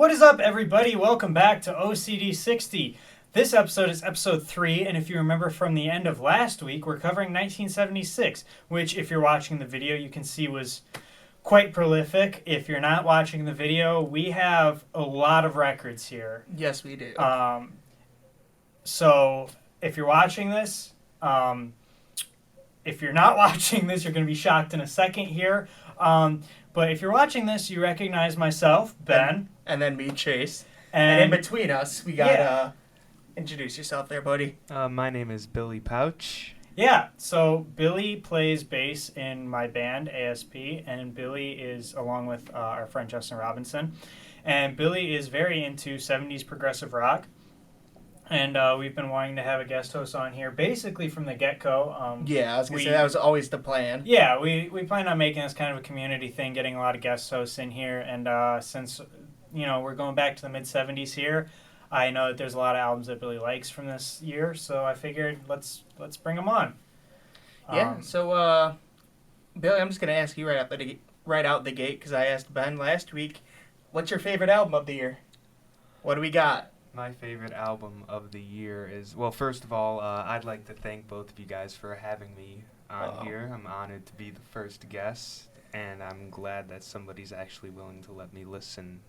What is up, everybody? Welcome back to OCD-60. This episode is episode 3, and if you remember from the end of last week, we're covering 1976, which, if you're watching the video, you can see was quite prolific. If you're not watching the video, we have a lot of records here. Yes, we do. So, if you're watching this, if you're not watching this, you're going to be shocked in a second here. But if you're watching this, you recognize myself, Ben. And then me, Chase. And in between us, we got, introduce yourself there, buddy. My name is Billy Pouch. Yeah, so Billy plays bass in my band, ASP, and Billy is, along with our friend Justin Robinson, and Billy is very into 70s progressive rock, and we've been wanting to have a guest host on here basically from the get-go. Yeah, I was going to say that was always the plan. Yeah, we planned on making this kind of a community thing, getting a lot of guest hosts in here, and since, we're going back to the mid-70s here, I know that there's a lot of albums that Billy likes from this year, so I figured let's bring them on. Yeah, so, Billy, I'm just going to ask you right out the gate, because I asked Ben last week, what's your favorite album of the year? What do we got? My favorite album of the year is, well, first of all, I'd like to thank both of you guys for having me on here. I'm honored to be the first guest, and I'm glad that somebody's actually willing to let me listen,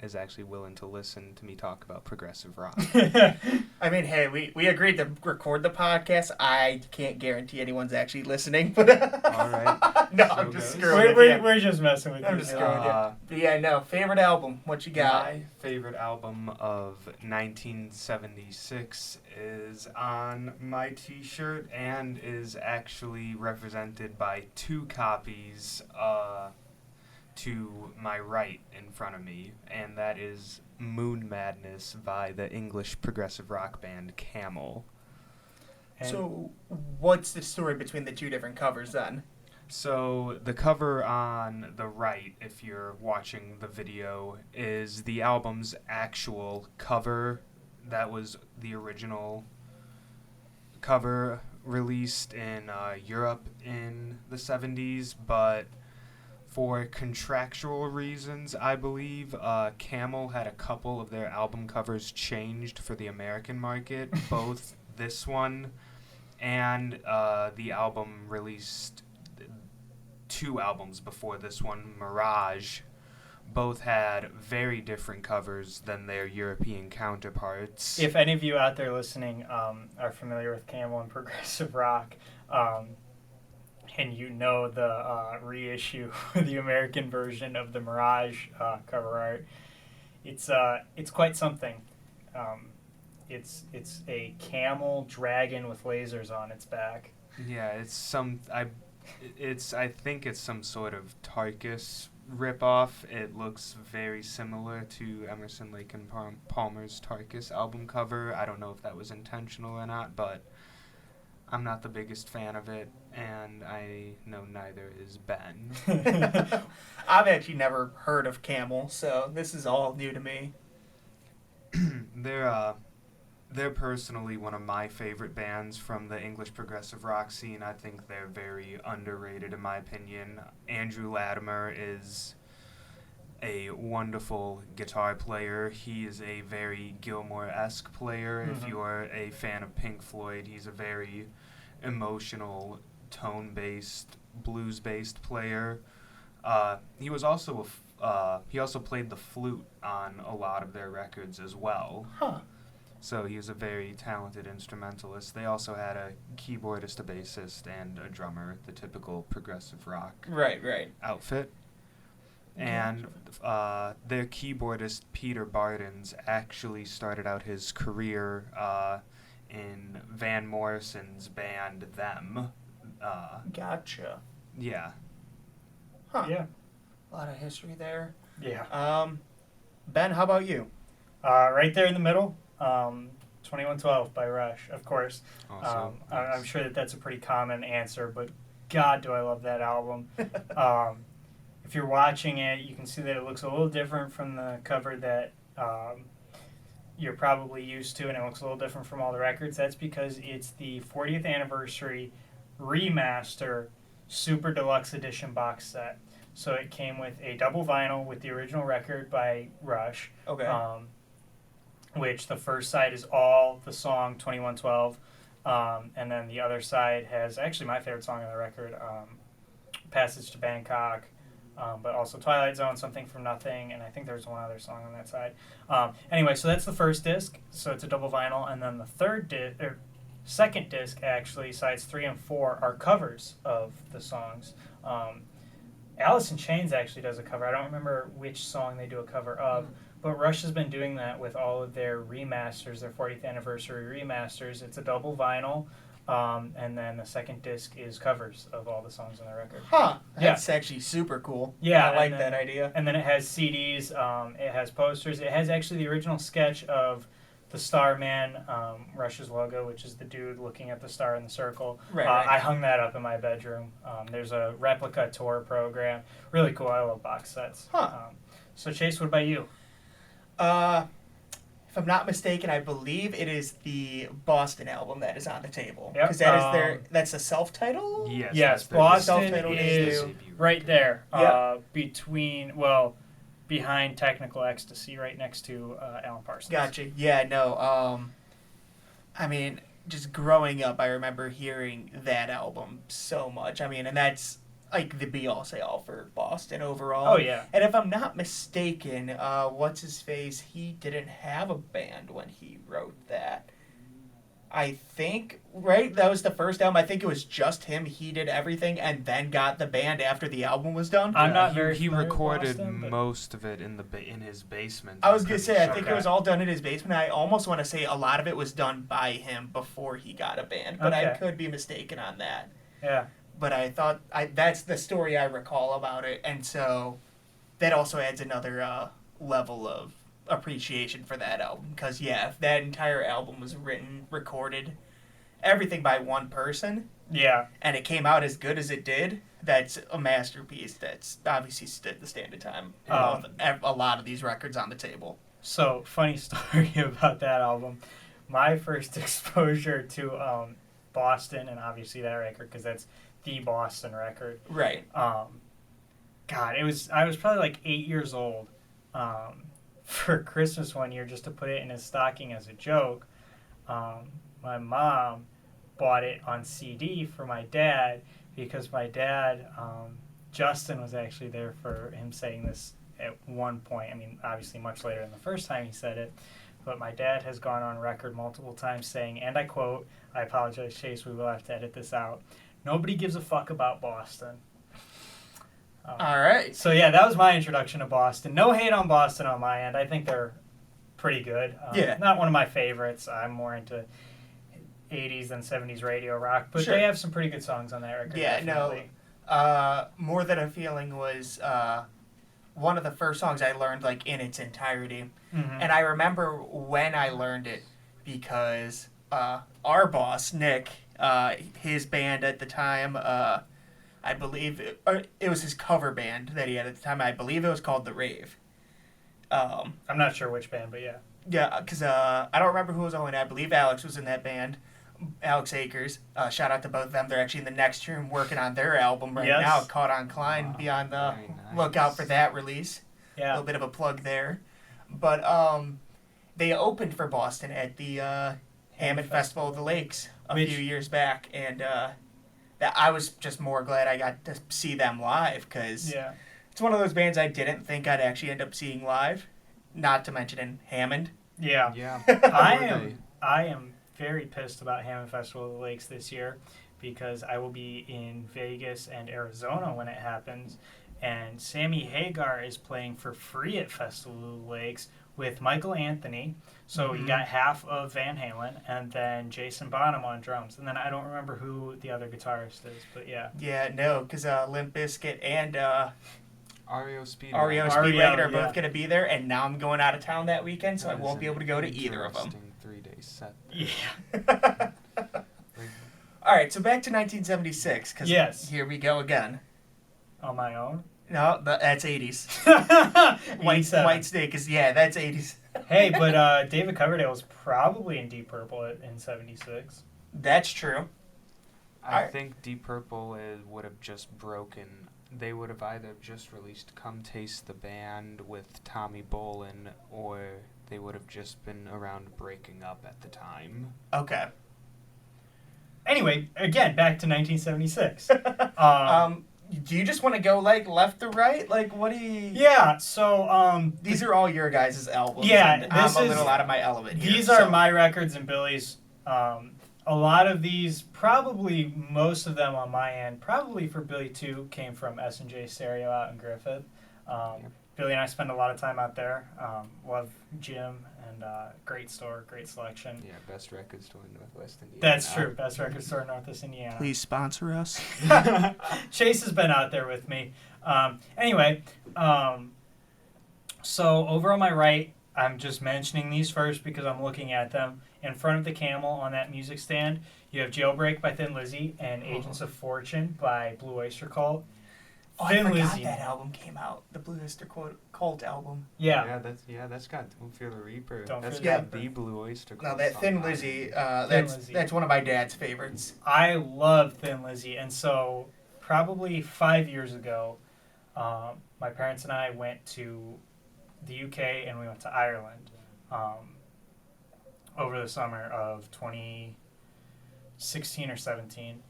is actually willing to listen to me talk about progressive rock. I mean, hey, we agreed to record the podcast. I can't guarantee anyone's actually listening, but All right. No, So I'm just goes. screwing with you. We're just messing with you. I'm just screwing with you. But yeah, no, favorite album, what you got? My favorite album of 1976 is on my t-shirt and is actually represented by 2 copies to my right in front of me, and that is Moon Madness by the English progressive rock band Camel. And So, what's the story between the 2 different covers then? So the cover on the right, if you're watching the video, is the album's actual cover. That was the original cover released in Europe in the 70s, but for contractual reasons, I believe, Camel had a couple of their album covers changed for the American market, both this one and the album released 2 albums before this one, Mirage. Both had very different covers than their European counterparts. if any of you out there listening are familiar with Camel and progressive rock, and you know the reissue, the American version of the Mirage cover art, it's quite something. It's a camel dragon with lasers on its back. Yeah, I think it's some sort of Tarkus ripoff. It looks very similar to Emerson, Lake and Palmer's Tarkus album cover. I don't know if that was intentional or not, but I'm not the biggest fan of it, and I know neither is Ben. I've actually never heard of Camel, so this is all new to me. They're personally one of my favorite bands from the English progressive rock scene. I think they're very underrated in my opinion. Andrew Latimer is a wonderful guitar player. He is a very Gilmour-esque player. Mm-hmm. If you're a fan of Pink Floyd, he's a very emotional, tone-based, blues-based player. He was also he also played the flute on a lot of their records as well. Huh. So he was a very talented instrumentalist. They also had a keyboardist, a bassist, and a drummer, the typical progressive rock Right. outfit. And their keyboardist, Peter Bardens, actually started out his career in Van Morrison's band, Them. Gotcha. Yeah. Huh. Yeah. A lot of history there. Yeah. Ben, how about you? Right there in the middle, 2112 by Rush, of course. Also, I'm sure that's a pretty common answer, but God, do I love that album. If you're watching it, you can see that it looks a little different from the cover that you're probably used to, and it looks a little different from all the records. That's because it's the 40th anniversary remaster Super Deluxe Edition box set. So it came with a double vinyl with the original record by Rush. Okay. Which the first side is all the song 2112. And then the other side has actually my favorite song on the record, Passage to Bangkok, but also Twilight Zone, Something from Nothing, and I think there's one other song on that side. Anyway, so that's the first disc, so it's a double vinyl, and then the second disc, actually, sides 3 and 4 are covers of the songs. Alice in Chains actually does a cover. I don't remember which song they do a cover of, but Rush has been doing that with all of their remasters, their 40th anniversary remasters. It's a double vinyl, and then the second disc is covers of all the songs on the record. Huh. That's actually super cool. Yeah. I like that idea. And then it has CDs, it has posters. It has actually the original sketch of the Starman, Rush's logo, which is the dude looking at the star in the circle. Right. I hung that up in my bedroom. There's a replica tour program. Really cool. I love box sets. Huh. So Chase, what about you? If I'm not mistaken, I believe it is the Boston album that is on the table. Yep. Because that is that's a self-title? Yes, Boston is right there. Yep. Behind Technical Ecstasy, right next to Alan Parsons. Gotcha. Yeah, no. I mean, just growing up, I remember hearing that album so much. I mean, and that's like the be-all, say-all for Boston overall. Oh, yeah. And if I'm not mistaken, what's-his-face, he didn't have a band when he wrote that. I think, right? That was the first album. I think it was just him. He did everything and then got the band after the album was done. I'm not very He familiar with recorded Boston, but most of it in his basement. I was going to say, I think Okay. it was all done in his basement. I almost want to say a lot of it was done by him before he got a band, but I Okay. could be mistaken on that. Yeah. But I thought that's the story I recall about it, and so that also adds another level of appreciation for that album. Because, yeah, if that entire album was written, recorded, everything by one person, Yeah. and it came out as good as it did, that's a masterpiece that's obviously stood the stand of time. A lot of these records on the table. So, funny story about that album. My first exposure to Boston, and obviously that record, because that's the Boston record. Right. God, I was probably like 8 years old. For Christmas one year, just to put it in his stocking as a joke, my mom bought it on CD for my dad because my dad, Justin, was actually there for him saying this at one point. I mean, obviously much later than the first time he said it, but my dad has gone on record multiple times saying, and I quote, I apologize, Chase, we will have to edit this out, "Nobody gives a fuck about Boston." All right. So, yeah, that was my introduction to Boston. No hate on Boston on my end. I think they're pretty good. Yeah. Not one of my favorites. I'm more into 80s than 70s radio rock. But Sure. they have some pretty good songs on that record. Yeah, definitely. More Than a Feeling was one of the first songs I learned like in its entirety. Mm-hmm. And I remember when I learned it because our boss, Nick, his band at the time, I believe it was his cover band that he had at the time. I believe it was called The Rave. I'm not sure which band, but yeah. Yeah, because I don't remember who was on it. I believe Alex was in that band. Alex Akers. Shout out to both of them. They're actually in the next room working on their album right Yes. now, Caught on Klein. Be on the Very nice. lookout for that release. A Yeah. little bit of a plug there. But they opened for Boston at the Hammond Festival of the Lakes a few years back, and that I was just more glad I got to see them live because Yeah. it's one of those bands I didn't think I'd actually end up seeing live. Not to mention in Hammond. Yeah. Yeah. I am very pissed about Hammond Festival of the Lakes this year because I will be in Vegas and Arizona when it happens, and Sammy Hagar is playing for free at Festival of the Lakes with Michael Anthony. So you got half of Van Halen and then Jason Bonham on drums. And then I don't remember who the other guitarist is, but yeah. Yeah, no, because Limp Bizkit and REO Speedwagon. REO Speedwagon are yeah. both going to be there, and now I'm going out of town that weekend, so I won't be able to go to either of them. Interesting 3-day set. Yeah. All right, so back to 1976, because Yes. here we go again. On my own. No, that's 80s. 87. White Snake is, yeah, that's 80s. Hey, but David Coverdale was probably in Deep Purple in 76. That's true. I think Deep Purple would have just broken they would have either just released Come Taste the Band with Tommy Bolin, or they would have just been around breaking up at the time. Okay. Anyway, again, back to 1976. Do you just want to go like left to right? Like, what do you? Yeah. So These are all your guys' albums. Yeah, and I'm this a is- little out of my element here. these are my records and Billy's. A lot of these, probably most of them on my end, probably for Billy too, came from S&J Stereo out in Griffith. Billy and I spend a lot of time out there. Love Jim, and great store, great selection. Yeah, best record store in Northwest Indiana. That's true. Best record store in Northwest Indiana. Please sponsor us. Chase has been out there with me. Anyway, so over on my right, I'm just mentioning these first because I'm looking at them. In front of the Camel on that music stand, you have Jailbreak by Thin Lizzy and Agents of Fortune by Blue Oyster Cult. Oh, I forgot that album came out. The Blue Oyster Cult album. Yeah. That's got Don't Fear the Reaper. Don't That's Fear the got Reaper. the Blue Oyster Cult. No, that song Thin on Lizzy. it. That's one of my dad's favorites. I love Thin Lizzy, and so probably 5 years ago, my parents and I went to the UK and we went to Ireland over the summer of 2016 or 17.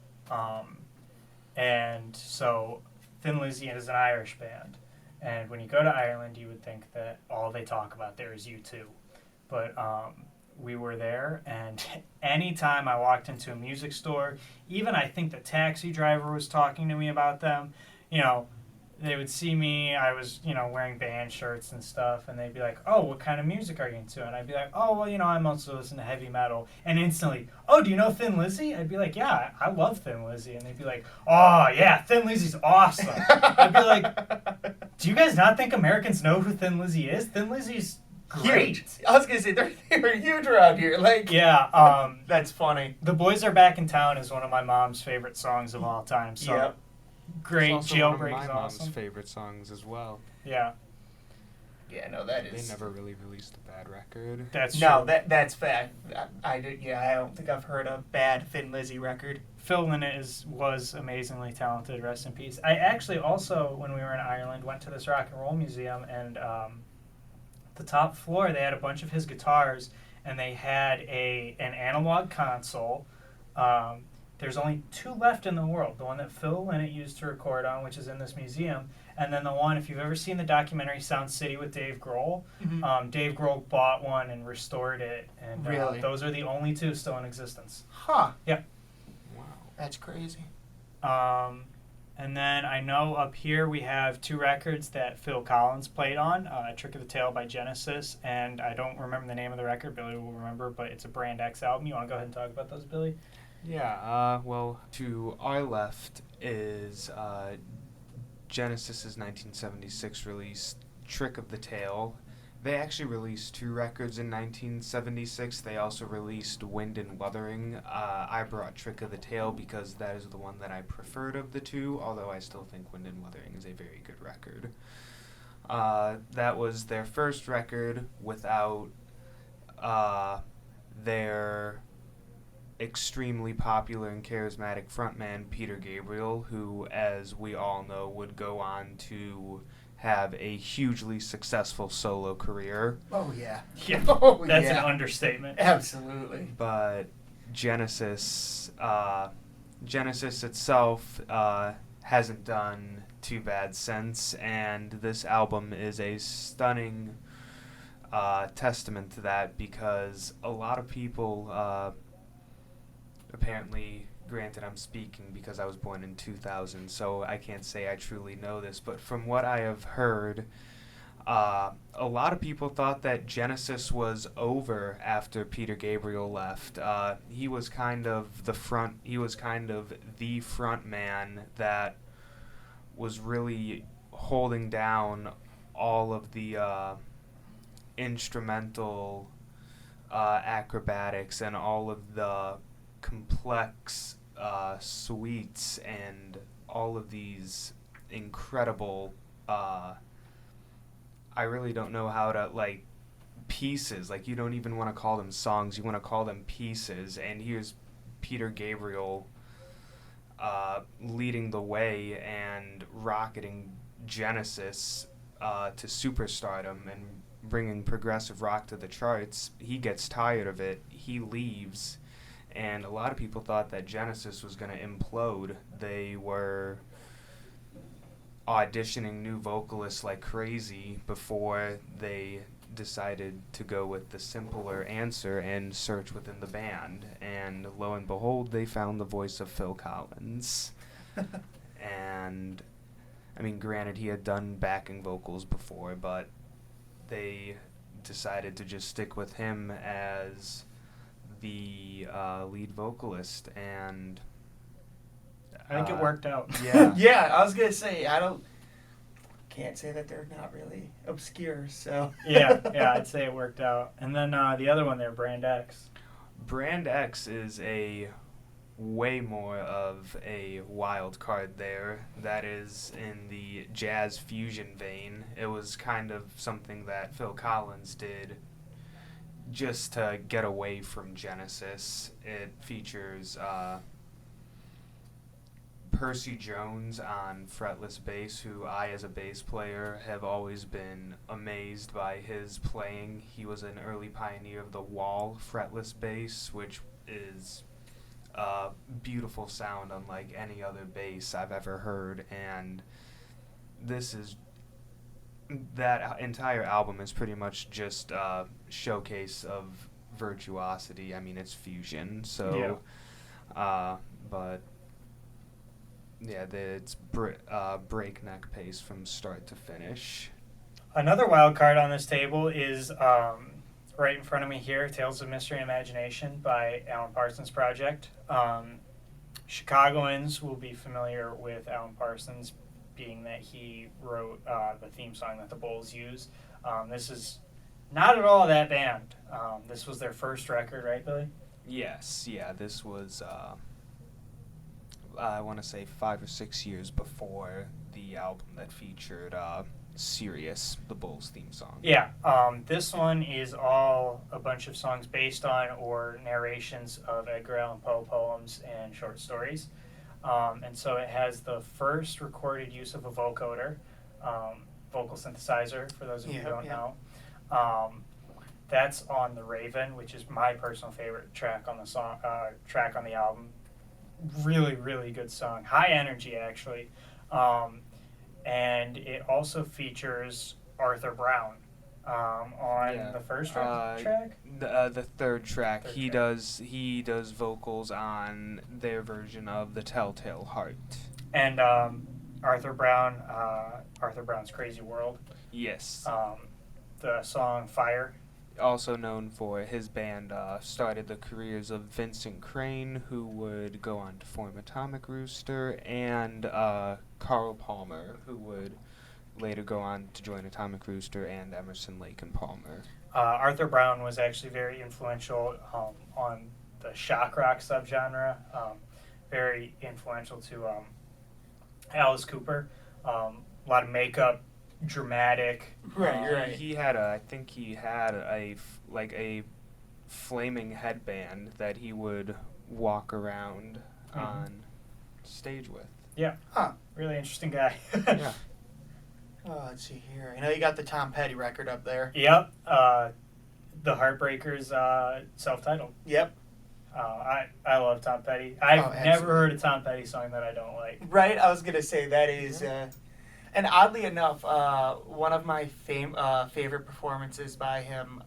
And so Thin Lizzy is an Irish band. And when you go to Ireland, you would think that all they talk about there is U2. But we were there, and anytime I walked into a music store, even I think the taxi driver was talking to me about them, you know, they would see me, I was, you know, wearing band shirts and stuff, and they'd be like, oh, what kind of music are you into? And I'd be like, oh, well, you know, I mostly listen to heavy metal. And instantly, oh, do you know Thin Lizzy? I'd be like, yeah, I love Thin Lizzy. And they'd be like, oh, yeah, Thin Lizzy's awesome. I'd be like, do you guys not think Americans know who Thin Lizzy is? Thin Lizzy's great. Huge. I was going to say, they're huge around here. Like, Yeah, that's funny. The Boys Are Back in Town is one of my mom's favorite songs of all time. So Yep. great. It's also one of Jailbreak my is mom's awesome. favorite songs as well. Yeah, Yeah, no, that They is... never really released a bad record. that's No, true. that's fact. I don't think I've heard a bad Thin Lizzy record. Phil Lynott was amazingly talented. Rest in peace. I actually also, when we were in Ireland, went to this rock and roll museum, and the top floor they had a bunch of his guitars, and they had an analog console. There's only 2 left in the world. The one that Phil Lynott used to record on, which is in this museum, and then the one, if you've ever seen the documentary Sound City with Dave Grohl, Dave Grohl bought one and restored it, and Really? those are the only 2 still in existence. Huh. Yep. Wow. That's crazy. And then I know up here we have 2 records that Phil Collins played on, Trick of the Tail by Genesis, and I don't remember the name of the record. Billy will remember, but it's a Brand X album. You want to go ahead and talk about those, Billy? Yeah, well, to our left is Genesis's 1976 release, Trick of the Tail. They actually released 2 records in 1976. They also released Wind and Wuthering. I brought Trick of the Tail because that is the one that I preferred of the 2, although I still think Wind and Wuthering is a very good record. That was their first record without their extremely popular and charismatic frontman Peter Gabriel, who, as we all know, would go on to have a hugely successful solo career. Oh, yeah. Yeah, Oh, that's yeah. an understatement. Absolutely. But Genesis itself hasn't done too bad since, and this album is a stunning testament to that, because a lot of people apparently, granted I'm speaking because I was born in 2000, so I can't say I truly know this, but from what I have heard, a lot of people thought that Genesis was over after Peter Gabriel left. He was kind of the front man that was really holding down all of the instrumental acrobatics and all of the complex suites and all of these incredible I really don't know how to, pieces. You don't even want to call them songs, you want to call them pieces. And here's Peter Gabriel leading the way and rocketing Genesis to superstardom and bringing progressive rock to the charts. He gets tired of it. He leaves. And a lot of people thought that Genesis was going to implode. They were auditioning new vocalists like crazy before they decided to go with the simpler answer and search within the band. And lo and behold, they found the voice of Phil Collins. And, I mean, granted, he had done backing vocals before, but they decided to just stick with him as the lead vocalist. And I think it worked out. Yeah. Yeah, I was gonna say can't say that they're not really obscure. So yeah, I'd say it worked out. And then the other one there, Brand X. Brand X is a way more of a wild card there. That is in the jazz fusion vein. It was kind of something that Phil Collins did just to get away from Genesis. It features Percy Jones on fretless bass, who I, as a bass player, have always been amazed by his playing. He was an early pioneer of the wall fretless bass, which is a beautiful sound unlike any other bass I've ever heard. And that entire album is pretty much just a showcase of virtuosity. I mean, it's fusion, so but yeah, it's breakneck pace from start to finish. Another wild card on this table is right in front of me here, Tales of Mystery and Imagination by Alan Parsons Project. Chicagoans will be familiar with Alan Parsons, being that he wrote the theme song that the Bulls use. This is not at all that band. This was their first record, right, Billy? Yes, yeah, this was, I want to say 5 or 6 years before the album that featured Sirius, the Bulls theme song. Yeah, this one is all a bunch of songs based on or narrations of Edgar Allan Poe poems and short stories. And so it has the first recorded use of a vocoder, vocal synthesizer, for those of you who don't know. That's on The Raven, which is my personal favorite track on the song, track on the album. Really, really good song. High energy, actually. And it also features Arthur Brown on the first track. The third track. Third He track. does vocals on their version of The Telltale Heart. And Arthur Brown's Crazy World. Yes. The song Fire. Also known for his band started the careers of Vincent Crane, who would go on to form Atomic Rooster, and Carl Palmer, who would later go on to join Atomic Rooster and Emerson, Lake and Palmer. Arthur Brown was actually very influential on the shock rock subgenre, very influential to Alice Cooper. A lot of makeup, dramatic. Right. He had I think he had a flaming headband that he would walk around on stage with. Yeah. Huh. Really interesting guy. Yeah. Oh, let's see here. I know you got the Tom Petty record up there. Yep. The Heartbreakers, self-titled. Yep. I love Tom Petty. I've never absolutely. heard a Tom Petty song that I don't like. Right. I was gonna say that is, and oddly enough, one of my favorite performances by him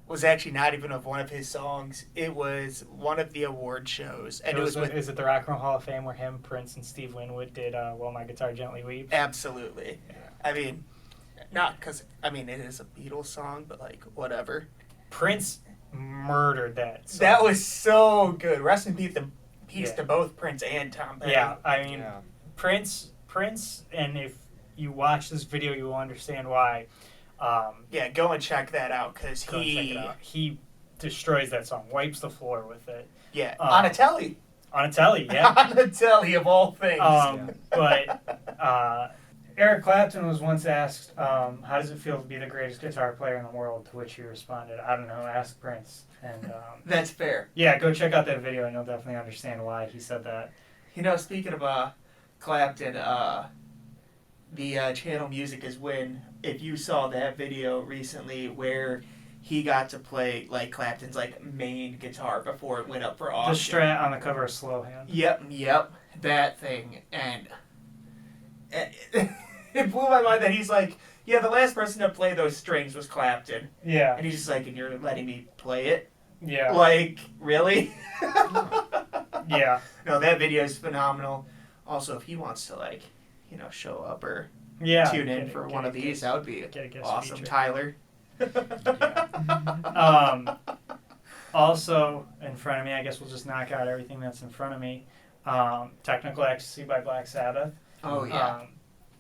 was actually not even of one of his songs. It was one of the award shows, and it was with, is it the Rock and Roll Hall of Fame where him, Prince, and Steve Winwood did "While My Guitar Gently Weeps"? absolutely. Yeah. I mean, not because it is a Beatles song, but like whatever. Prince murdered that song. That was so good. Rest in peace Yeah. to both Prince and Tom Petty. Yeah, I mean, Yeah. Prince, and if you watch this video, you will understand why. Yeah, go and check that out because Go and check it out. He destroys that song, wipes the floor with it. Yeah, on a telly. On a telly, yeah. On a telly of all things. But Eric Clapton was once asked, how does it feel to be the greatest guitar player in the world? To which he responded, I don't know, ask Prince. And That's fair. yeah, go check out that video and you'll definitely understand why he said that. You know, speaking of Clapton, the channel Music is Win. If you saw that video recently where he got to play like Clapton's like main guitar before it went up for auction. The Strat on the cover of Slow Hand. Yep, that thing, and it blew my mind that he's like, yeah, the last person to play those strings was Clapton, Yeah. and he's just like, and you're letting me play it, Yeah. like really? Yeah. No, that video is phenomenal. Also, if he wants to like, you know, show up or Yeah. tune in for one of these, that would be get a guest awesome, feature. Tyler. Also, in front of me, I guess we'll just knock out everything that's in front of me. Technical Ecstasy by Black Sabbath. Oh yeah.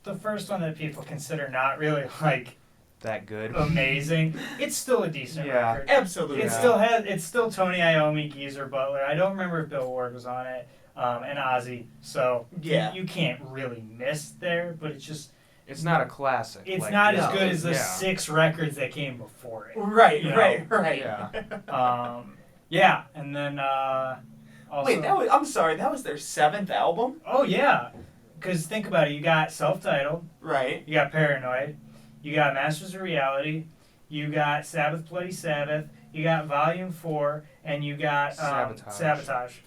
The first one that people consider not really like That good. amazing. It's still a decent Yeah. record. Absolutely. It's still Tony Iommi, Geezer Butler. I don't remember if Bill Ward was on it, and Ozzy. So Yeah. you can't really miss there, but it's just It's not a classic. it's like, not no, as good as the yeah. 6 records that came before it. Right, You know, right. Yeah. Yeah, and then also. Wait, I'm sorry, that was their 7th album? Oh yeah, because think about it. You got Self-Titled, Right. you got Paranoid, you got Masters of Reality, you got Sabbath Bloody Sabbath, you got Volume 4, and you got Sabotage.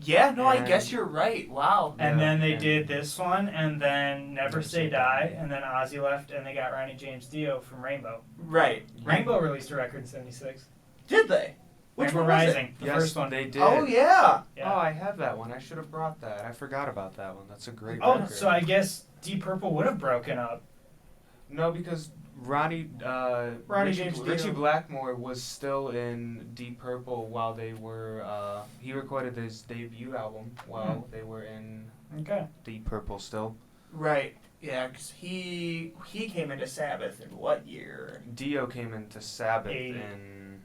Yeah, no, I And- guess you're right. Wow. And Yeah, then they and- did this one, and then Never Never Say Say Die, Die. and then Ozzy left, and they got Ronnie James Dio from Rainbow. Right. Rainbow released a record in '76. Did they? Which Rainbow one was it? Rising, the Yes, first one. they did. Oh, yeah. Yeah. Oh, I have that one. I should have brought that. I forgot about that one. That's a great Oh, record. so I guess Deep Purple would have broken up. No, because Ronnie James Richie Dio. Blackmore was still in Deep Purple while they were. He recorded his debut album while they were in Okay. Deep Purple still. Right. Yeah, because he came into Sabbath in what year? Dio came into Sabbath 80. in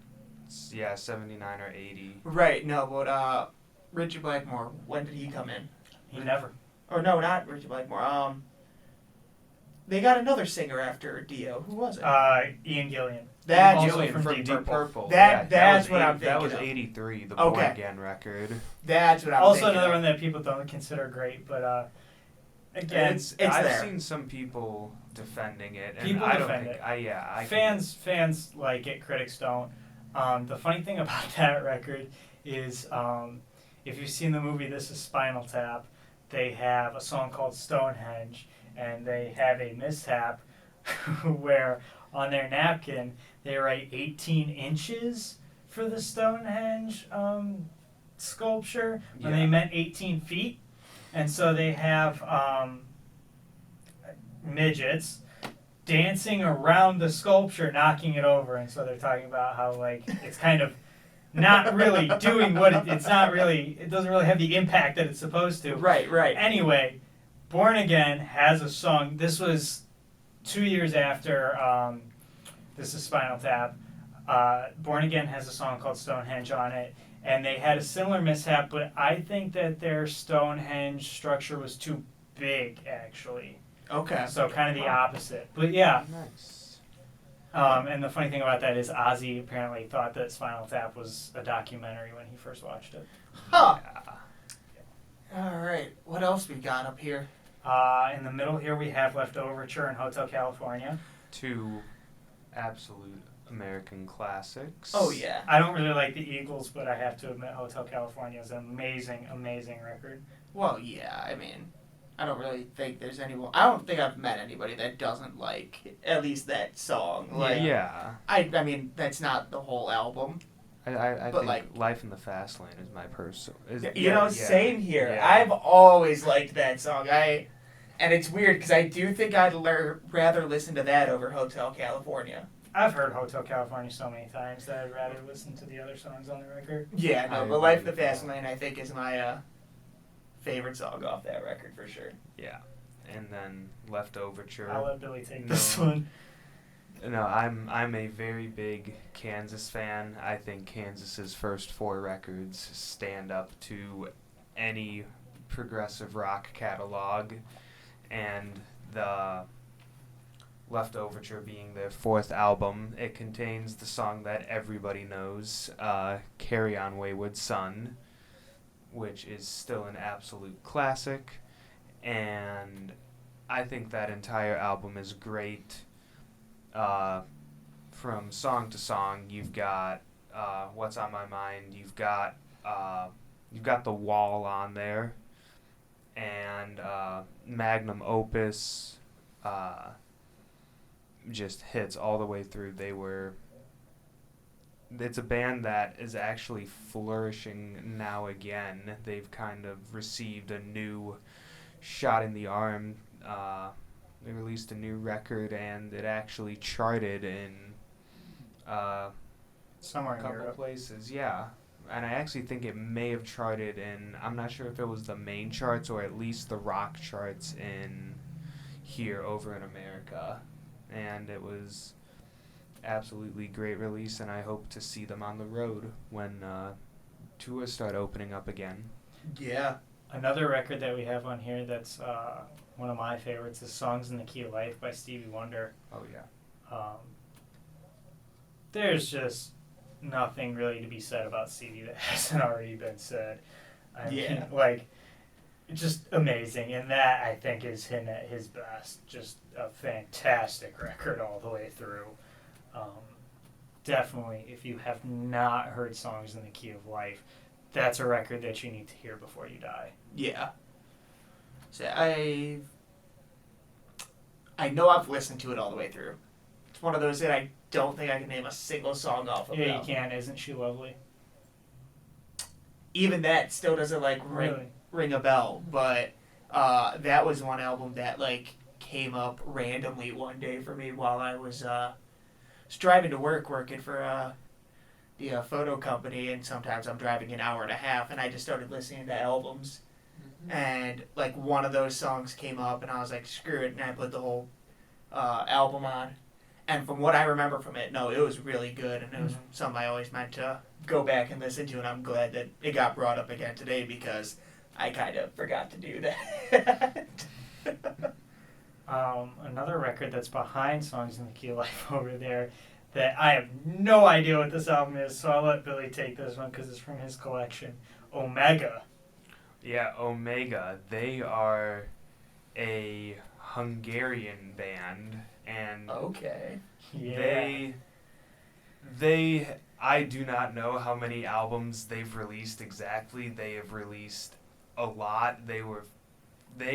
79 or 80. Right, no, but Richie Blackmore, when did he come in? He never. Or no, not Richie Blackmore. They got another singer after Dio. Who was it? Ian Gillian. That's also Gillian from from Deep Deep Purple. Purple. That's was what I'm That was thinking of. 83, the Okay. Born Again record. That's what I'm Also thinking another of. one that people don't consider great, but again, It's I've there. seen some people defending it, and People I don't defend think. it. I fans like it, critics don't. The funny thing about that record is, if you've seen the movie This Is Spinal Tap, they have a song called Stonehenge, and they have a mishap where on their napkin they write 18 inches for the Stonehenge sculpture when they Yeah. meant 18 feet. And so they have midgets dancing around the sculpture, knocking it over. And so they're talking about how, like, it's kind of not really doing what it doesn't really have the impact that it's supposed to. Right. Anyway, Born Again has a song. This was 2 years after This Is Spinal Tap. Born Again has a song called Stonehenge on it, and they had a similar mishap, but I think that their Stonehenge structure was too big, actually. Okay. So kind of the opposite. But yeah, Nice. and the funny thing about that is Ozzy apparently thought that Spinal Tap was a documentary when he first watched it. Huh. Yeah. All right. What else we got up here? In the middle here we have Left Overture and Hotel California. 2 absolute American classics. Oh yeah. I don't really like the Eagles, but I have to admit Hotel California is an amazing, amazing record. Well, yeah. I mean, I don't really think there's anyone. I don't think I've met anybody that doesn't like at least that song. Like, Yeah. I mean, that's not the whole album. I But, think like- Life in the Fast Lane is my personal. Same here. Yeah. I've always liked that song. And it's weird because I do think I'd rather listen to that over Hotel California. I've heard Hotel California so many times that I'd rather listen to the other songs on the record. Yeah, no, I but Life in agree the with Fast that. Lane I think is my favorite song off that record for sure. Yeah. And then Left Overture. I'll let Billy take No. this one. No, I'm a very big Kansas fan. I think Kansas's first 4 records stand up to any progressive rock catalog, and the Leftoverture being their fourth album. It contains the song that everybody knows, Carry On Wayward Son, which is still an absolute classic, and I think that entire album is great. From song to song, you've got What's on My Mind, you've got The Wall on there, and Magnum Opus just hits all the way through. It's a band that is actually flourishing now again. They've kind of received a new shot in the arm. They released a new record, and it actually charted in Somewhere a in couple Europe. places. Yeah, and I actually think it may have charted in. I'm not sure if it was the main charts or at least the rock charts in here over in America. And it was absolutely great release, and I hope to see them on the road when tours start opening up again. Yeah. Another record that we have on here that's one of my favorites is Songs in the Key of Life by Stevie Wonder. Oh yeah. There's just nothing really to be said about Stevie that hasn't already been said. I mean, like, just amazing. And that, I think, is him at his best. Just a fantastic record all the way through. Definitely, if you have not heard Songs in the Key of Life, that's a record that you need to hear before you die. Yeah. So I know I've listened to it all the way through. It's one of those that I don't think I can name a single song off of. Yeah, you can. Isn't she lovely? Even that still doesn't ring a bell, but that was one album that came up randomly one day for me while I was driving to work working for the photo company, and sometimes I'm driving an hour and a half, and I just started listening to albums, and one of those songs came up, and I was like, screw it, and I put the whole album on. And from what I remember from it, no, it was really good, and it was something I always meant to go back and listen to, and I'm glad that it got brought up again today because I kind of forgot to do that. Another record that's behind Songs in the Key of Life over there that I have no idea what this album is, so I'll let Billy take this one because it's from his collection. Omega. Yeah, Omega. They are a Hungarian band, and Okay. Yeah. I do not know how many albums they've released exactly. They have released a lot. They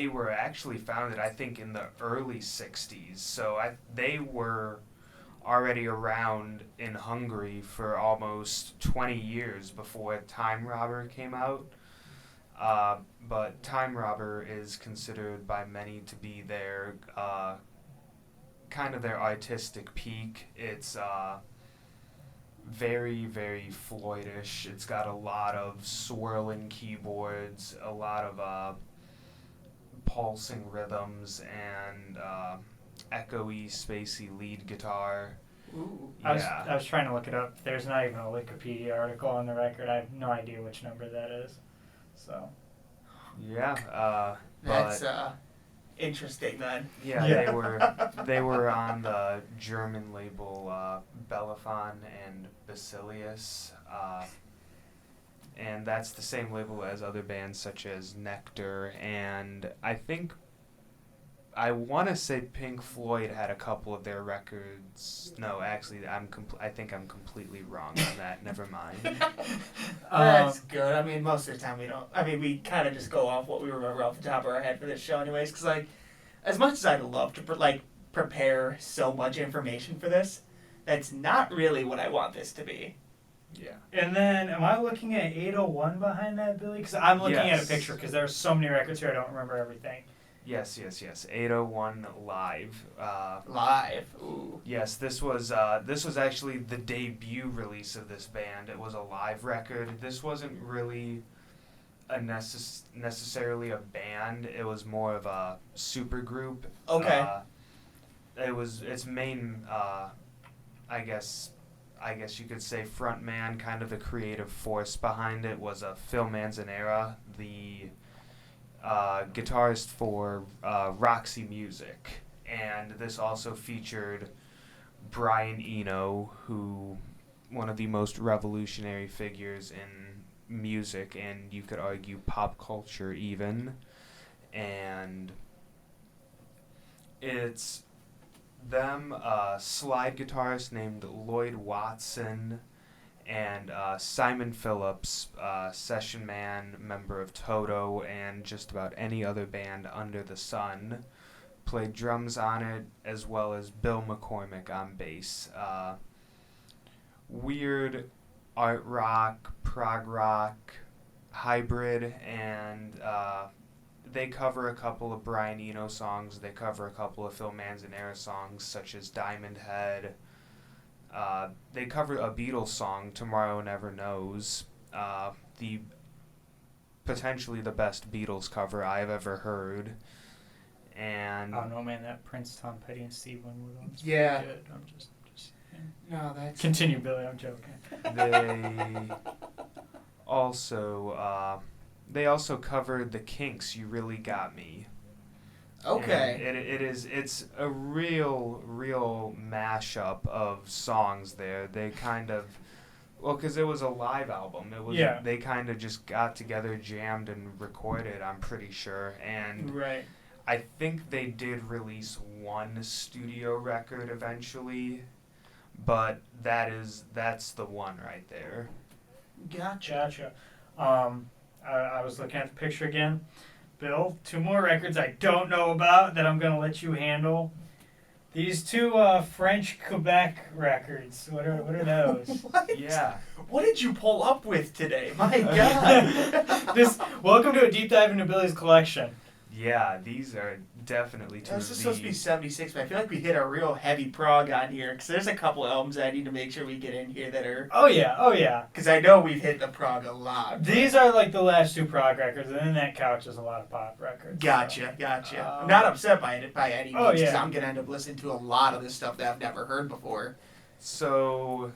were actually founded, I think, in the early 60s. So they were already around in Hungary for almost 20 years before Time Robber came out. But Time Robber is considered by many to be their kind of their artistic peak. It's very, very Floydish. It's got a lot of swirling keyboards, a lot of pulsing rhythms, and echoey, spacey lead guitar. Ooh. Yeah. I was trying to look it up. There's not even a Wikipedia article on the record. I have no idea which number that is. So. Yeah. That's interesting then. Yeah, Yeah. they were on the German label Bellafon and Basilius, and that's the same label as other bands such as Nectar, and I want to say Pink Floyd had a couple of their records. No, actually, I think I'm completely wrong on that. Never mind. That's good. I mean, most of the time we don't. I mean, we kind of just go off what we remember off the top of our head for this show, anyways. Because as much as I'd love to prepare so much information for this, that's not really what I want this to be. Yeah. And then, am I looking at 801 behind that, Billy? Because I'm looking at a Yes. picture because there's so many records here I don't remember everything. Yes. 801 Live. Live. Ooh. Yes, this was actually the debut release of this band. It was a live record. This wasn't really necessarily a band. It was more of a super group. Okay. Its main, I guess you could say front man, kind of the creative force behind it, was Phil Manzanera, the guitarist for Roxy Music. And this also featured Brian Eno, who one of the most revolutionary figures in music, and you could argue pop culture even. And it's them, slide guitarist named Lloyd Watson, and Simon Phillips, session man, member of Toto, and just about any other band under the sun, played drums on it, as well as Bill McCormick on bass. Weird art rock, prog rock, hybrid, and they cover a couple of Brian Eno songs. They cover a couple of Phil Manzanera songs, such as Diamond Head. They cover a Beatles song, Tomorrow Never Knows, the potentially the best Beatles cover I've ever heard. And I don't know, man. That Prince, Tom Petty, and Steve Winwood one's Yeah. pretty good. I'm just No, that's... continue, Billy. I'm joking. They also covered the Kinks' "You Really Got Me." Okay. And it's a real mashup of songs there. They kind of, because it was a live album. They kind of just got together, jammed, and recorded, I'm pretty sure. And Right. I think they did release one studio record eventually, but that's the one right there. Gotcha. I was looking at the picture again. Bill, 2 more records I don't know about that I'm going to let you handle. These 2 French Quebec records. What are those? What? Yeah. What did you pull up with today? My God. Welcome to a deep dive into Billy's collection. Yeah, these are definitely two This of is the... supposed to be 76, but I feel like we hit a real heavy prog on here, because there's a couple albums I need to make sure we get in here that are... Oh yeah. Because I know we've hit the prog a lot. These are like the last 2 prog records, and then that couch is a lot of pop records. Gotcha. I'm not upset by it by any means, because yeah. I'm going to end up listening to a lot of this stuff that I've never heard before. So,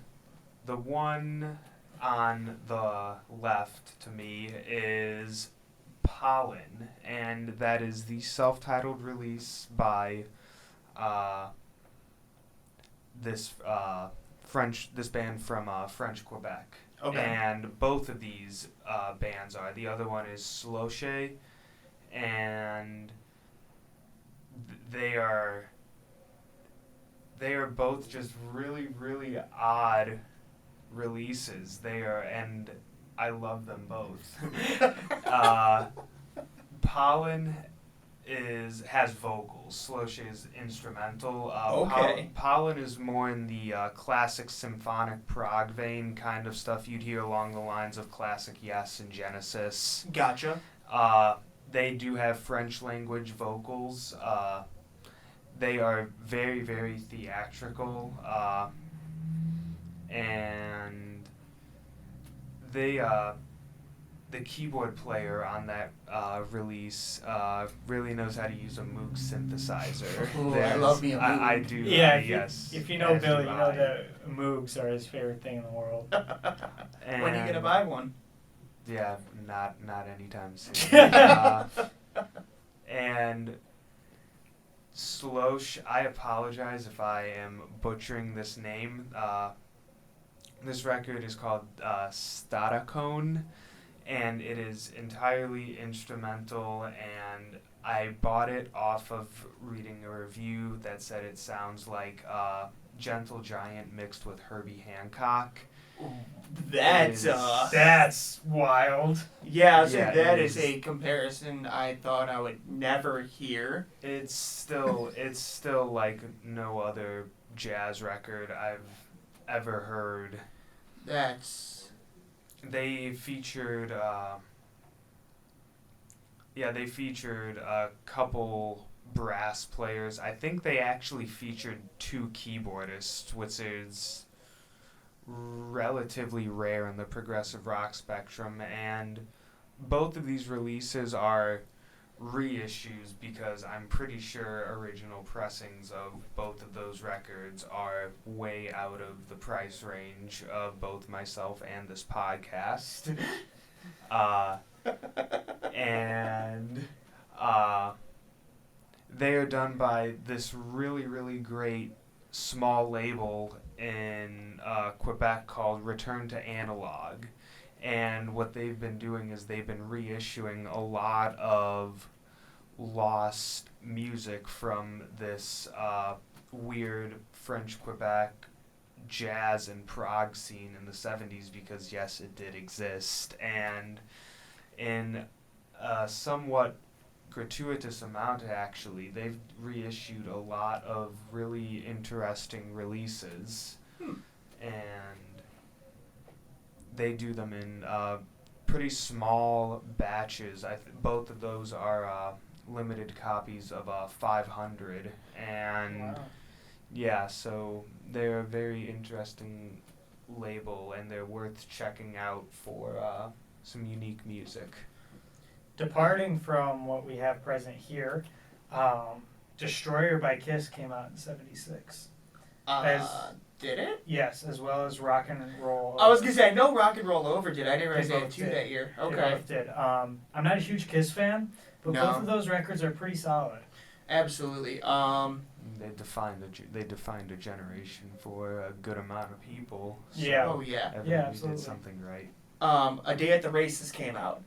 the one on the left to me is Pollen, and that is the self-titled release by this band from French Quebec. Okay. And both of these bands are. The other one is Sloche, and they are both just really odd releases. And I love them both. Pollen has vocals. Sloche is instrumental. Okay. Pollen is more in the classic symphonic prog vein, kind of stuff you'd hear along the lines of classic Yes and Genesis. Gotcha. They do have French language vocals. They are very theatrical, and the keyboard player on that release really knows how to use a Moog synthesizzer. Ooh, I love me a Moog. I do. Yeah, yes. if you know as Billy, do you know I. that Moogs are his favorite thing in the world. And When are you going to buy one? Yeah, not anytime soon. And Slosh, I apologize if I am butchering this name. This record is called Statacone, and it is entirely instrumental, and I bought it off of reading a review that said it sounds like Gentle Giant mixed with Herbie Hancock. That's wild. Yeah, Yeah, that it is a comparison I thought I would never hear. It's still like no other jazz record I've ever heard. They featured a couple brass players. I think they actually featured 2 keyboardists, which is relatively rare in the progressive rock spectrum, and both of these releases are reissues because I'm pretty sure original pressings of both of those records are way out of the price range of both myself and this podcast. And they are done by this really, really great small label in Quebec called Return to Analog. And what they've been doing is they've been reissuing a lot of lost music from this weird French Quebec jazz and prog scene in the 70s, because yes, it did exist. And in a somewhat gratuitous amount, actually, they've reissued a lot of really interesting releases. And they do them in pretty small batches. Both of those are limited copies of 500, and Wow. yeah, so they're a very interesting label, and they're worth checking out for some unique music. Departing from what we have present here, Destroyer by Kiss came out in '76. Did it? Yes, as well as Rock and Roll. I was gonna say I know Rock and Roll Over did. I didn't realize They they had both two did. that year. They Okay, both did. I'm not a huge Kiss fan, but No. both of those records are pretty solid. absolutely. They defined a generation for a good amount of people. So Yeah. Oh yeah. everybody Yeah, absolutely. did something right. A Day at the Races came out.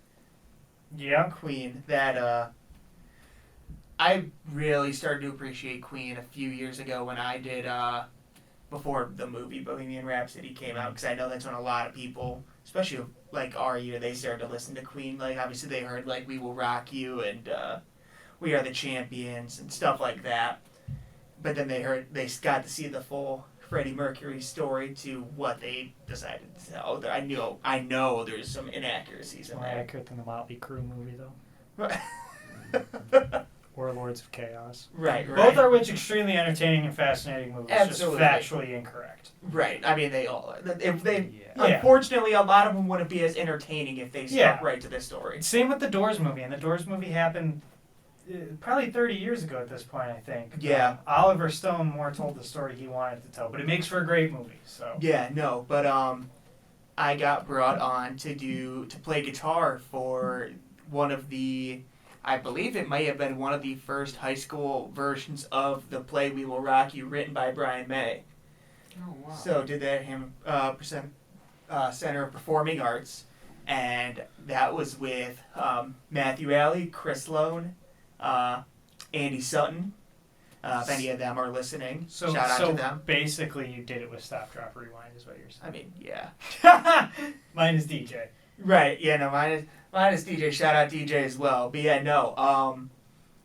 Yeah. Queen. That I really started to appreciate Queen a few years ago when I did before the movie Bohemian Rhapsody came out, because I know that's when a lot of people, especially like our year, they started to listen to Queen. Like obviously they heard like We Will Rock You and We Are the Champions and stuff like that. But then they got to see the full Freddie Mercury story to what they decided to tell. I know there's some inaccuracies in More there. accurate than the Motley Crue movie, though. Right, Or Lords of Chaos. right. Both are which extremely entertaining and fascinating movies. Absolutely. Just factually incorrect. Right. I mean, they all. If they, Yeah. Yeah. unfortunately, a lot of them wouldn't be as entertaining if they stuck Yeah. right to the story. Same with the Doors movie, and the Doors movie happened probably 30 years ago at this point, I think. Yeah. Oliver Stone more told the story he wanted to tell, but it makes for a great movie. So. Yeah. No, but I got brought on to play guitar for one of the. I believe it may have been one of the first high school versions of the play We Will Rock You, written by Brian May. Oh wow. So did that at Center of Performing Arts, and that was with Matthew Alley, Chris Loan, Andy Sutton. If any of them are listening, So, shout out so to them. basically, you did it with Stop, Drop, Rewind, is what you're I mean, yeah. saying. Mine is DJ. Right, yeah, no, mine is DJ. Shout out DJ as well. But yeah, no.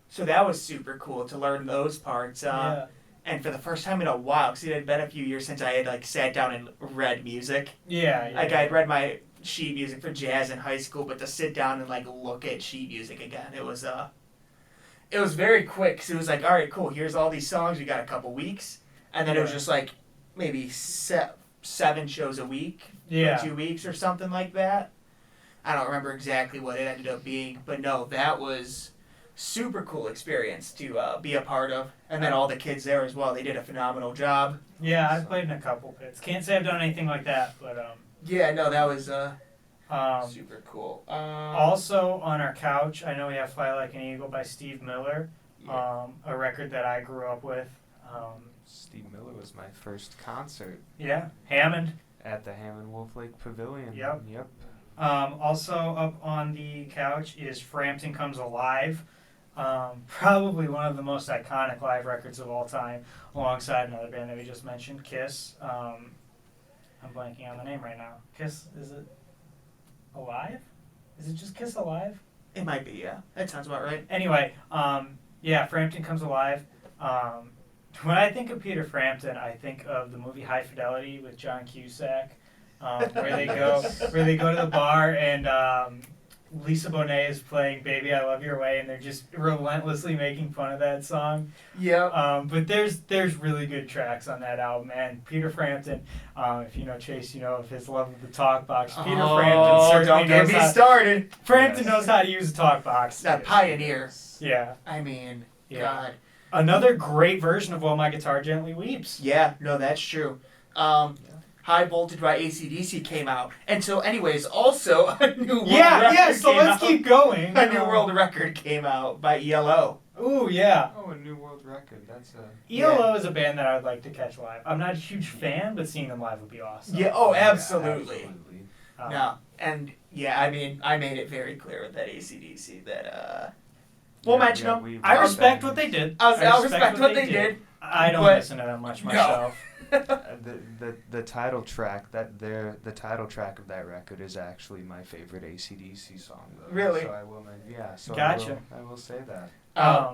So that was super cool to learn those parts. Yeah. And for the first time in a while, because it had been a few years since I had like sat down and read music. Yeah. Like I had read my sheet music for jazz in high school, but to sit down and like look at sheet music again, it was very quick. Cause it was like, all right, cool. Here's all these songs. We got a couple weeks, and then it was Yeah. just like maybe 7 shows a week, Yeah. 2 weeks or something like that. I don't remember exactly what it ended up being, but no, that was super cool experience to be a part of, and then all the kids there as well. They did a phenomenal job. Yeah, I've played in a couple pits. Can't say I've done anything like that, but Yeah, no, that was um, super cool. also on our couch, I know we have "Fly Like an Eagle" by Steve Miller, yeah. a record that I grew up with. Steve Miller was my first concert Yeah, Hammond. at the Hammond Wolf Lake Pavilion. Yep. Yep. Also up on the couch is "Frampton Comes Alive." Probably one of the most iconic live records of all time, alongside another band that we just mentioned, Kiss. I'm blanking on the name right now. Kiss, is it Alive? Is it just Kiss Alive? It might be, yeah. That sounds about right. Anyway, yeah, Frampton Comes Alive. When I think of Peter Frampton, I think of the movie High Fidelity with John Cusack, where they go to the bar and Lisa Bonet is playing "Baby I Love Your Way" and they're just relentlessly making fun of that song. Yeah. But there's really good tracks on that album, and Peter Frampton, if you know Chase, you know of his love of the talk box. Peter Frampton certainly don't get knows me how. started. Frampton Yes. knows how to use a talk box. That pioneer. Yeah. I mean, Yeah. God. Another great version of "While My Guitar Gently Weeps." Yeah, no, that's true. High Voltage by AC/DC came out. And so, anyways, also a new world Yeah, record yeah. So came let's out. keep going. A new world record came out by ELO. Ooh, yeah. Oh, a new world record. That's a. ELO is a band that I would like to catch live. I'm not a huge fan, but seeing them live would be awesome. Yeah, oh, absolutely. Absolutely. No, and yeah, I mean, I made it very clear with that AC/DC that, we'll mention them. I respect what they did. I'll respect what they did. I don't but- listen to them much myself. The title track the title track of that record is actually my favorite AC/DC song though. Really? So I will so Gotcha. I will say that.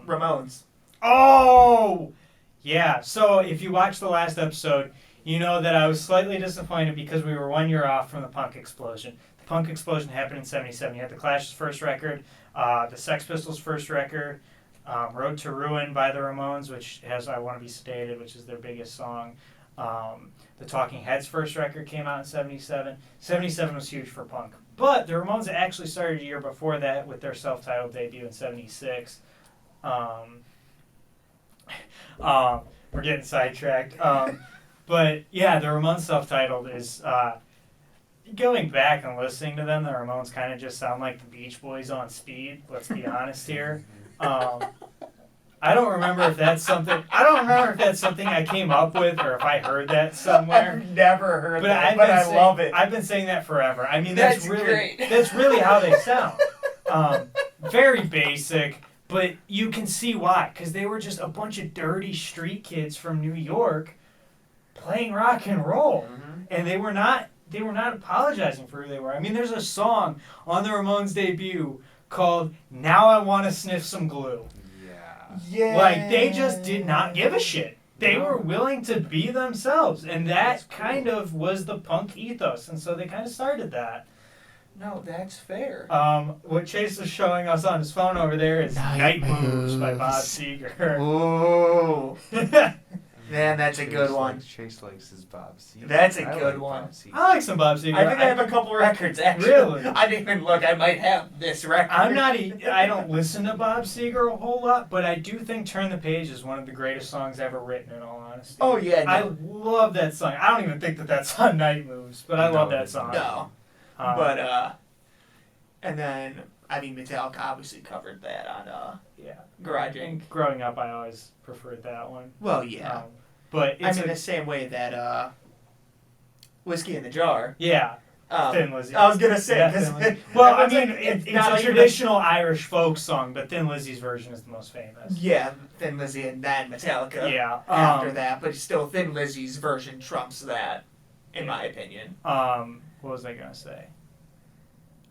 Ramones. Oh! Yeah, so if you watched the last episode, you know that I was slightly disappointed because we were 1 year off from the punk explosion. The punk explosion happened in 77. You had the Clash's first record, the Sex Pistols' first record, Road to Ruin by the Ramones, which has I Want to Be Sedated, which is their biggest song. The Talking Heads' first record came out in 77. 77 was huge for punk. But the Ramones actually started a year before that with their self-titled debut in 76. We're getting sidetracked. But yeah, the Ramones self-titled is going back and listening to them. The Ramones kind of just sound like the Beach Boys on speed. Let's be honest here. I don't remember if that's something. I don't remember if that's something I came up with or if I heard that somewhere. I've never heard But that, but I love it. I've been saying that forever. I mean, That's really great. that's really how they sound. Very basic. But you can see why, because they were just a bunch of dirty street kids from New York playing rock and roll, and they were not apologizing for who they were. I mean, there's a song on the Ramones' debut called "Now I Want to Sniff Some Glue." Yeah. Like they just did not give a shit. They were willing to be themselves, and that kind of was the punk ethos, and so they kind of started that. No, that's fair. What Chase is showing us on his phone over there is Night Moves by Bob Seger. Ooh. Man, that's a good one. Chase likes his Bob Seger. That's a good one. I like some Bob Seger. I think I have a couple records, actually. Really? I didn't even look. I might have this record. I don't listen to Bob Seger a whole lot, but I do think Turn the Page is one of the greatest songs ever written, in all honesty. Oh, yeah. No. I love that song. I don't even think that that's on Night Moves, but I love that song. No. And then, I mean, Metallica obviously covered that on, yeah. Garage I Inc. think growing up, I always preferred that one. Well, yeah. But I it's mean, the same way that, Whiskey in the Jar. yeah. Thin Lizzy. I was gonna say, Yeah, 'cause Thin Lizzy. Well, I mean, it's it's not a even traditional Irish folk song, but Thin Lizzy's version is the most famous. Yeah, Thin Lizzy and then Metallica. Yeah. After that, but still, Thin Lizzy's version trumps that, in my opinion. What was I gonna say?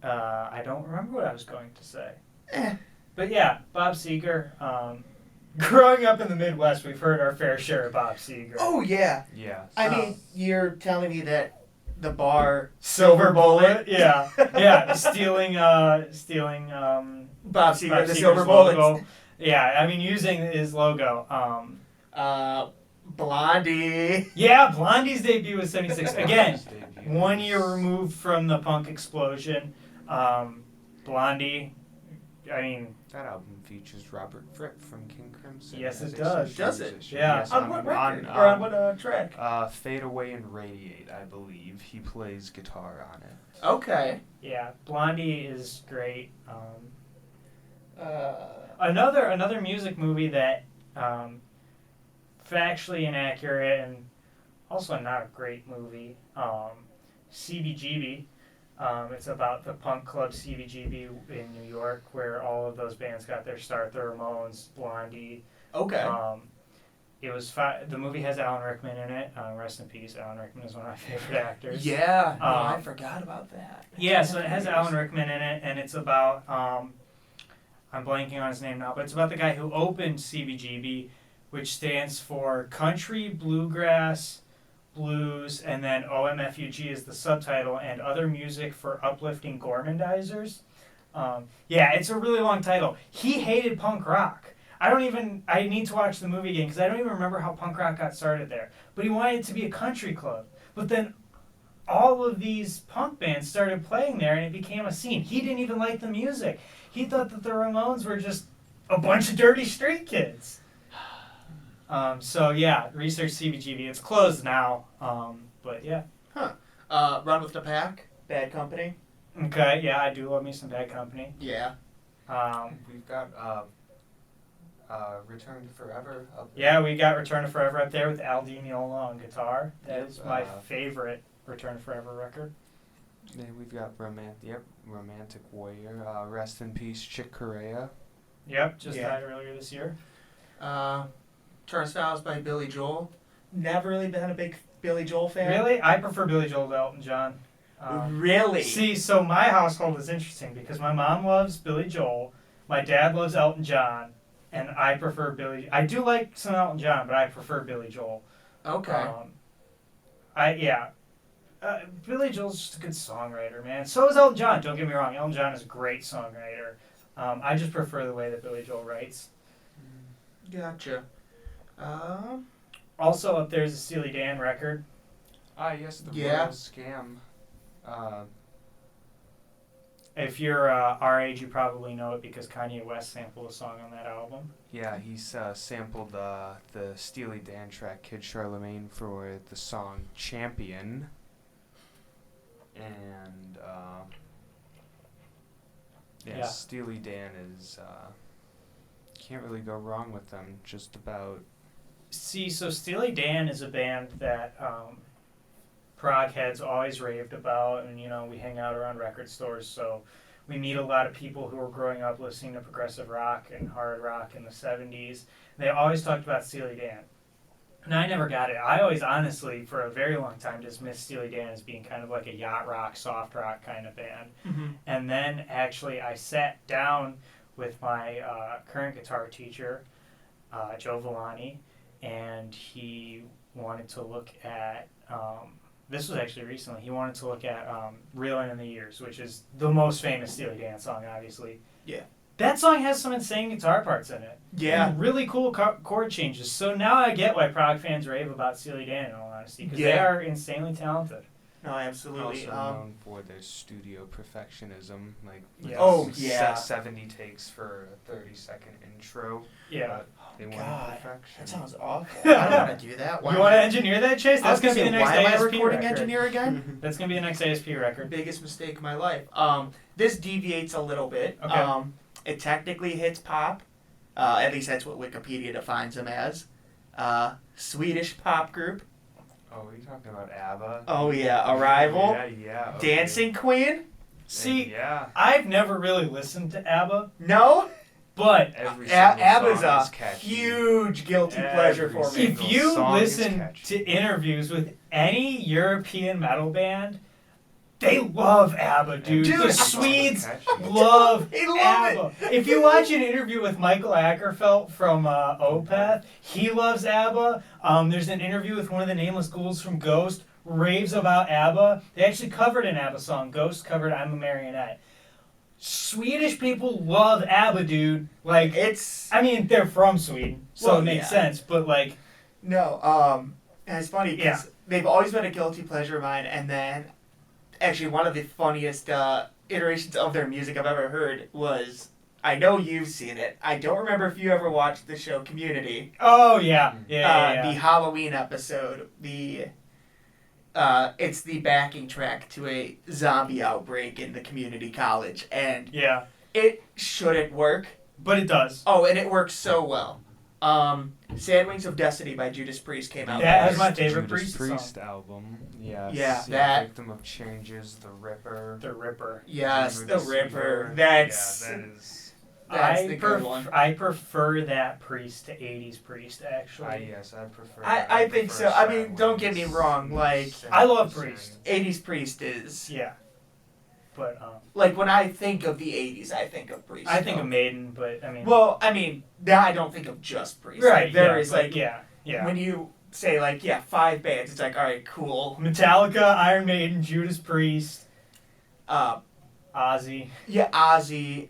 I don't remember what I was going to say. But yeah, Bob Seger. Growing up in the Midwest, we've heard our fair share of Bob Seger. Oh yeah. Yeah. I mean, you're telling me that the bar Silver Bullet. Yeah, yeah. Stealing. Bob Seger, Bob the Seger's Silver logo. Bullets. Yeah, I mean using his logo. Blondie. Yeah, Blondie's debut was 76. Again, 1 year removed from the punk explosion. Blondie, I mean... That album features Robert Fripp from King Crimson. Yes, it as a does. session Does it? musician. Yeah. Yes, On what record? Or on what track? Fade Away and Radiate, I believe. He plays guitar on it. Okay. Yeah, Blondie is great. Another music movie that factually inaccurate and also not a great movie. CBGB. It's about the punk club CBGB in New York, where all of those bands got their start. The Ramones, Blondie. Okay. It was the movie has Alan Rickman in it. Rest in peace. Alan Rickman is one of my favorite actors. Yeah. No, I forgot about that. Yeah, so it has Alan Rickman in it, and it's about I'm blanking on his name now, but it's about the guy who opened CBGB, which stands for Country Bluegrass Blues, and then OMFUG is the subtitle, and other music for uplifting gormandizers. Yeah, it's a really long title. He hated punk rock. I need to watch the movie again because I don't even remember how punk rock got started there. But he wanted it to be a country club. But then all of these punk bands started playing there and it became a scene. He didn't even like the music. He thought that the Ramones were just a bunch of dirty street kids. So yeah, research CBGB. It's closed now. But yeah. Huh. Run with the Pack, Bad Company. Okay, yeah, I do love me some Bad Company. Yeah. We've got Return to Forever up there. Yeah, we got Return to Forever up there with Al Di Meola on guitar. That Yep, is my favorite Return to Forever record. Then we've got Romantic Warrior. Rest in Peace, Chick Corea. Yep, just Yeah. died earlier this year. Turnstiles by Billy Joel. Never really been a big Billy Joel fan. Really? I prefer Billy Joel to Elton John. Really? See, so my household is interesting because my mom loves Billy Joel, my dad loves Elton John, and I prefer Billy. I do like some Elton John, but I prefer Billy Joel. Okay. Billy Joel's just a good songwriter, man. So is Elton John. Don't get me wrong. Elton John is a great songwriter. I just prefer the way that Billy Joel writes. Gotcha. Also up there is a Steely Dan record. Yes, the Yeah. Royal Scam. If you're our age, you probably know it because Kanye West sampled a song on that album. Yeah, he's sampled the Steely Dan track Kid Charlemagne for the song Champion. And Yeah. Steely Dan is can't really go wrong with them. Just about. See, so Steely Dan is a band that prog heads always raved about, and we hang out around record stores, so we meet a lot of people who were growing up listening to progressive rock and hard rock in the 70s. They always talked about Steely Dan. And I never got it. I always, honestly, for a very long time, dismissed Steely Dan as being kind of like a yacht rock, soft rock kind of band. Mm-hmm. And then, actually, I sat down with my current guitar teacher, Joe Villani, and he wanted to look at, this was actually recently, he wanted to look at Reelin' in the Years, which is the most famous Steely Dan song, obviously. Yeah. That song has some insane guitar parts in it. Yeah. And really cool chord changes. So now I get why prog fans rave about Steely Dan, in all honesty, because they Yeah. are insanely talented. No, absolutely. Also known for their studio perfectionism, like Yes. Oh, yeah. 70 takes for a 30-second intro. Yeah. They want God, perfection. that sounds awful. I don't want to do that. You want to engineer that, Chase? That's going to be the next why am I ASP recording record. engineer again? That's going to be the next ASP record. Biggest mistake of my life. This deviates a little bit. Okay. It technically hits pop. At least that's what Wikipedia defines them as. Swedish pop group. Oh, are you talking about ABBA? Oh yeah, Arrival. Yeah. Okay. Dancing Queen. See, Yeah. I've never really listened to ABBA, No. but Every single ABBA's song a is catchy. huge guilty pleasure Every for me. single if you song is listen catchy. to interviews with any European metal band, they love ABBA, dude. Dude, The I- Swedes Catchy. love They love ABBA. If you watch an interview with Michael Ackerfeld from Opeth, he loves ABBA. There's an interview with one of the Nameless Ghouls from Ghost, raves about ABBA. They actually covered an ABBA song. Ghost covered I'm a Marionette. Swedish people love ABBA, dude. Like, It's I mean, they're from Sweden, so Well, it makes yeah. sense, but like, no. And it's funny because they've always been a guilty pleasure of mine. And then, actually, one of the funniest iterations of their music I've ever heard was. I know you've seen it. I don't remember if you ever watched the show Community. oh yeah, yeah. The Halloween episode. It's the backing track to a zombie outbreak in the community college, and Yeah, it shouldn't work. but it does. Oh, and it works so well. Sad Wings of Destiny by Judas Priest came out. That last- is my favorite Judas Priest album. Yes. Yeah, that- Victim of Changes, The Ripper. The Ripper. Yes, Remember the Ripper. Deceiver. That's Yeah, that is. that's the good one. I prefer that Priest to 80s Priest, actually. Yes, I prefer. I think prefer so. I Sad mean, don't get me Wings. wrong. Like I love Priest. 80s Priest is Yeah. But like when I think of the 80s, I think of Priest. I think of Maiden, but I mean. Well, I mean, I don't think of just Priest. right. Like, there yeah, is but like yeah. when you say like 5 bands, it's like all right, cool. Metallica, Iron Maiden, Judas Priest, Ozzy. Yeah, Ozzy.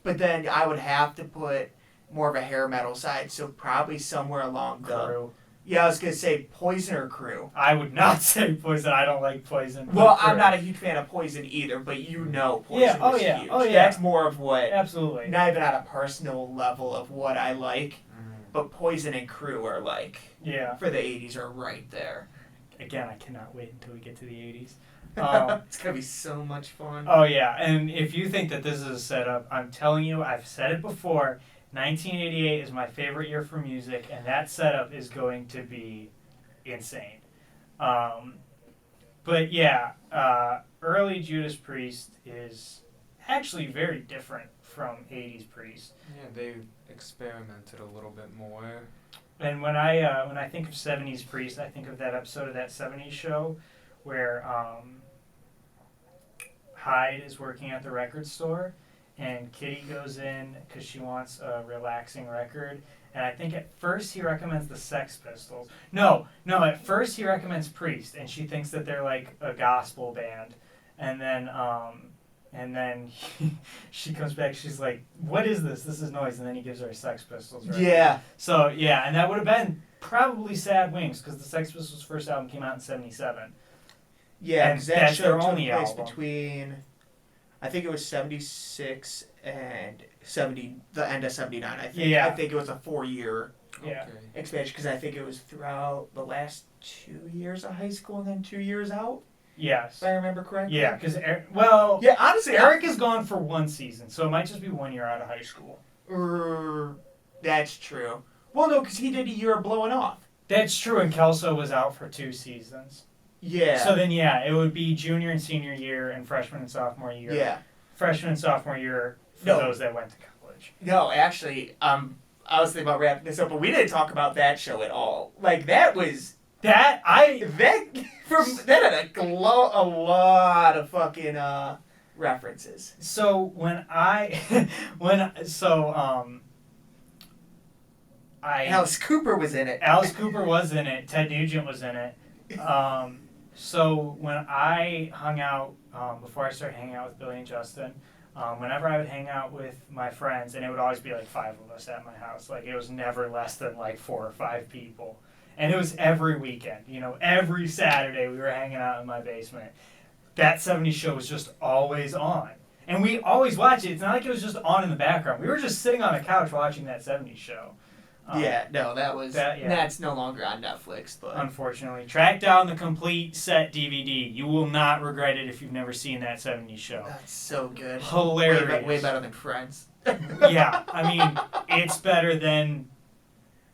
But then I would have to put more of a hair metal side, so probably somewhere along the. Crew. Yeah, I was gonna say Poison or Crew. I would not say Poison. I don't like Poison. but Well, I'm Crew. not a huge fan of Poison either, but you know Poison Yeah, oh was yeah, huge. oh yeah. That's more of what, Absolutely. not even at a personal level of what I like, Mhm. but Poison and Crew are like, Yeah. for the 80s are right there. again, I cannot wait until we get to the 80s. It's gonna be so much fun. Oh yeah, and if you think that this is a setup, I'm telling you, I've said it before. 1988 is my favorite year for music, and that setup is going to be insane. But yeah, early Judas Priest is actually very different from 80s Priest. Yeah, they experimented a little bit more. And when I think of 70s Priest, I think of that episode of that 70s show where Hyde is working at the record store, and Kitty goes in because she wants a relaxing record. And I think at first he recommends the Sex Pistols. No, at first he recommends Priest, and she thinks that they're like a gospel band. And then she comes back, she's like, what is this? This is noise. And then he gives her Sex Pistols, right? Yeah. So, yeah, and that would have been probably Sad Wings, because the Sex Pistols' first album came out in 1977. Yeah, And because that that's show their took only place album. between, I think it was 76 and 70, the end of 79, I think. Yeah. I think it was a 4-year Yeah. Okay. expansion, because I think it was throughout the last 2 years of high school and then 2 years out, Yes. if I remember correctly. Yeah, because, Yeah, honestly, Eric is gone for 1 season, so it might just be 1 year out of high school. That's true. Well, no, because he did a year of blowing off. That's true, and Kelso was out for 2 seasons. Yeah. So then, yeah, it would be junior and senior year and freshman and sophomore year. Yeah. Freshman and sophomore year for No. those that went to college. No, actually, I was thinking about wrapping this up, but we didn't talk about that show at all. Like, that was... That had a lot of fucking references. So when Alice Cooper was in it. Alice Cooper was in it. Ted Nugent was in it. So when I hung out, before I started hanging out with Billy and Justin, whenever I would hang out with my friends, and it would always be like 5 of us at my house. Like, it was never less than like 4 or 5 people. And it was every weekend. You know, every Saturday we were hanging out in my basement. That 70s show was just always on. And we always watched it. It's not like it was just on in the background. We were just sitting on a couch watching that 70s show. That's no longer on Netflix, but Unfortunately. Track down the complete set DVD. You will not regret it if you've never seen that 70s show. that's so good. Hilarious. Way better than Friends. Yeah, I mean, it's better than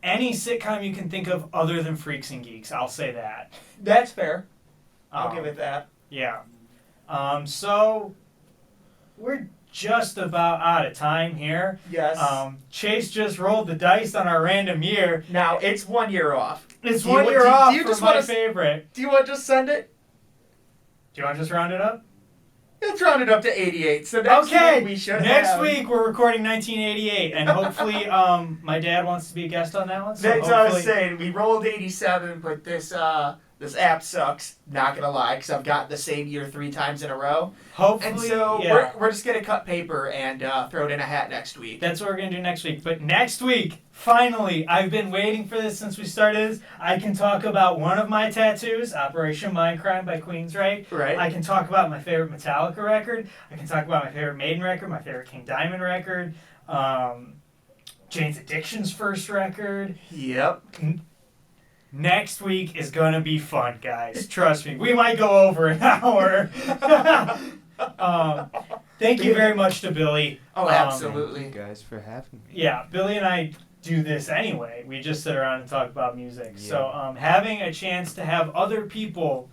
any sitcom you can think of other than Freaks and Geeks. I'll say that. That's fair. I'll give it that. Yeah. So we're just about out of time here. Yes. Chase just rolled the dice on our random year. Now it's 1 year off. It's Do you 1 wa- year do- off do you for just my wanna favorite. Do you want to just send it? Do you want to just round it up? Let's round it up to 88. So next Okay. week we should Next have... week we're recording 1988, and hopefully, my dad wants to be a guest on that one. So That's what I was hopefully- saying. We rolled 87, but this app sucks. Not gonna lie, because I've gotten the same year 3 times in a row. Hopefully, And so yeah. we're just gonna cut paper and throw it in a hat next week. That's what we're going to do next week. But next week, finally, I've been waiting for this since we started this. I can talk about one of my tattoos, Operation Mindcrime by Queensryche. Right. I can talk about my favorite Metallica record. I can talk about my favorite Maiden record, my favorite King Diamond record, Jane's Addiction's first record. Yep. Next week is going to be fun, guys. Trust me. We might go over an hour. Thank you very much to Billy. Oh, absolutely. Thank you guys for having me. Yeah, Billy and I do this anyway. We just sit around and talk about music. Yeah. So having a chance to have other people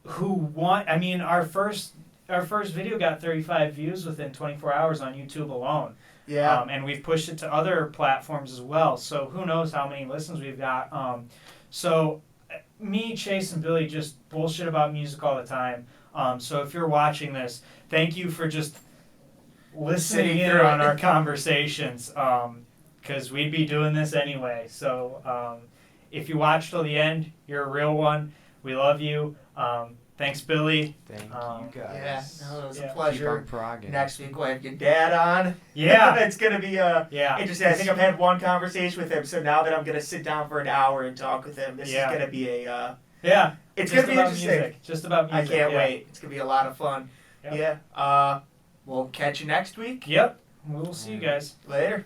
who want, I mean, our first video got 35 views within 24 hours on YouTube alone. Yeah. And we've pushed it to other platforms as well. So who knows how many listens we've got. So me, Chase, and Billy just bullshit about music all the time. So if you're watching this, thank you for just listening Sitting in through on it. our conversations. Because we'd be doing this anyway. So if you watched till the end, you're a real one. We love you. Thanks, Billy. Thank you Yeah, guys. no, it was Yeah. a pleasure. Keep on progging. Next week we'll have your dad on. Yeah. It's gonna be Yeah. interesting. I think I've had one conversation with him, so now that I'm gonna sit down for an hour and talk with him, this Yeah. is gonna be a Yeah. it's Just gonna be about interesting. music. Just about I music. can't yeah. wait. It's gonna be a lot of fun. Yep. Yeah. We'll catch you next week. Yep. We'll see you guys. Later.